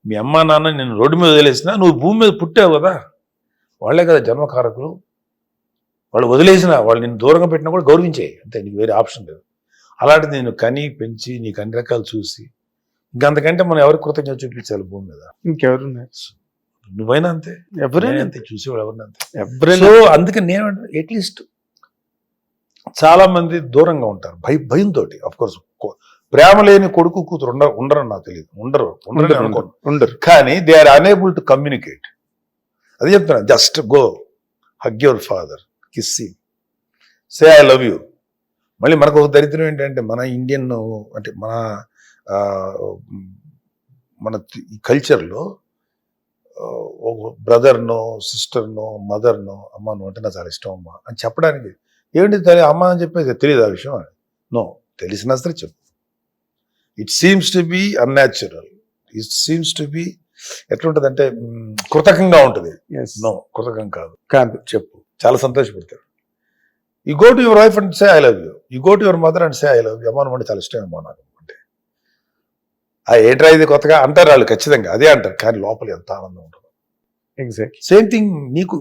మీ అమ్మ నాన్న నేను రోడ్డు మీద వదిలేసినా నువ్వు భూమి మీద పుట్టావు కదా, వాళ్ళే కదా జన్మకారకులు. వాళ్ళు వదిలేసిన వాళ్ళు నిన్ను దూరంగా పెట్టినా కూడా గౌరవించేయి అంతే, నీకు వేరే ఆప్షన్ లేదు. అలాంటిది నేను కని పెంచి నీకు అన్ని రకాలు చూసి ఇంకంతకంటే మనం ఎవరికి కృతజ్ఞత చూపించాలి భూమి మీద? ఇంకెవరు నువ్వైనా అంతే, ఎవరైనా అంతే, చూసేవాడు ఎవరిని అంతే. ఎవరైనా. సో అందుకని నేను అట్లీస్ట్ చాలా మంది దూరంగా ఉంటారు భయంతో. అఫ్ కోర్స్ ప్రేమ లేని కొడుకు కూతురు ఉండరు నాకు తెలియదు, ఉండరు. కానీ they are unable to communicate. అది చెప్తున్నా, just go hug your father, kiss him, say I love you. మళ్ళీ మనకు ఒక దరిద్రం ఏంటంటే మన ఇండియన్ అంటే మన ఈ కల్చర్లో ఒక బ్రదర్నో సిస్టర్నో మదర్నో అమ్మ నువ్వు అంటే నాకు చాలా ఇష్టం అమ్మ అని చెప్పడానికి ఏంటి తల్లి అమ్మ అని చెప్పేసి తెలియదు ఆ విషయం అని. నో, తెలిసినా సరే చెప్పు. It seems to be unnatural, it seems to be ఎట్లుంటదంటే కృతకంగా ఉంటుంది. నో, కృతకం కాదు, చెప్పు, చాలా సంతోషపడతాడు. You go to your wife and say I love you, you go to your mother and say I love you. అమ్మ నువ్వు అంటే చాలా ఇష్టం అమ్మా నాకు అంటే. ఏంట్రా ఇది కొత్తగా అంటారు వాళ్ళు, ఖచ్చితంగా అదే అంటారు, కానీ లోపల ఎంత ఆనందం ఉంటుంది. ఎగ్జాక్ట్లీ సేమ్ థింగ్ నీకు.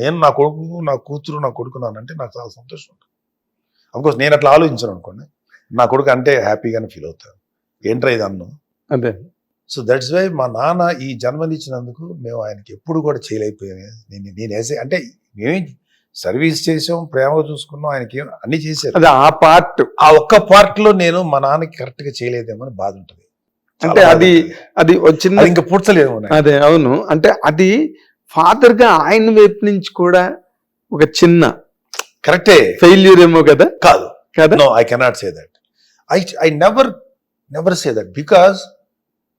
నేను నా కొడుకు నా కూతురు నా కొడుకున్నానంటే నాకు చాలా సంతోషం ఉంటుంది. అఫ్కోర్స్ నేను అట్లా ఆలోచించాను అనుకోండి, నా కొడుకు అంటే హ్యాపీగానే ఫీల్ అవుతాను. ఏంట్రా ఇది అన్ను అదే. సో దట్స్ వై మా నాన్న ఈ జన్మనిచ్చినందుకు మేము ఆయనకి ఎప్పుడు కూడా చేయలేకపోయాము. నేను వేసే అంటే మేమేం సర్వీస్ చేసాం, ప్రేమగా చూసుకున్నాం, ఆయనకి అన్ని చేశారు. అదే ఆ పార్ట్, ఆ ఒక్క పార్ట్ లో నేను మా నాన్నకి కరెక్ట్ గా చేయలేదేమో అని బాధ ఉంటుంది. అంటే అది వచ్చింది ఇంకా పూడ్చలేదు. అదే, అవును. అంటే అది ఫాదర్ గా ఆయన వైపు నుంచి కూడా ఒక చిన్న కరెక్టే ఫెయిల్యూర్ ఏమో కదా. కాదు కదా, no, I cannot say that. I never say that because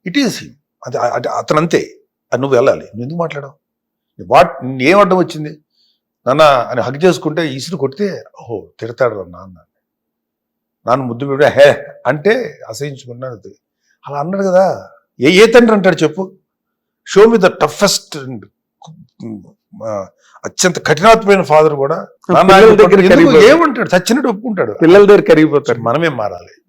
it is him. అది అతను అంతే. అది నువ్వు వెళ్ళాలి. నువ్వు ఎందుకు మాట్లాడవు? ఏం అడ్డం వచ్చింది? నాన్న అని హగ్ చేసుకుంటే ఈసురు కొడితే ఓహో తిడతాడు నాన్న ముద్దు పెట్టి హే అంటే అసహించుకున్నాను. అలా అన్నాడు కదా. ఏ తండ్రి అంటాడు చెప్పు? షో మీ ద టఫెస్ట్ అత్యంత కఠినాత్మైన ఫాదర్ కూడా ఏమంటాడు? చచ్చినట్టు ఒప్పుకుంటాడు. పిల్లల దగ్గర కరిగిపోతారు. మనమే మారాలి.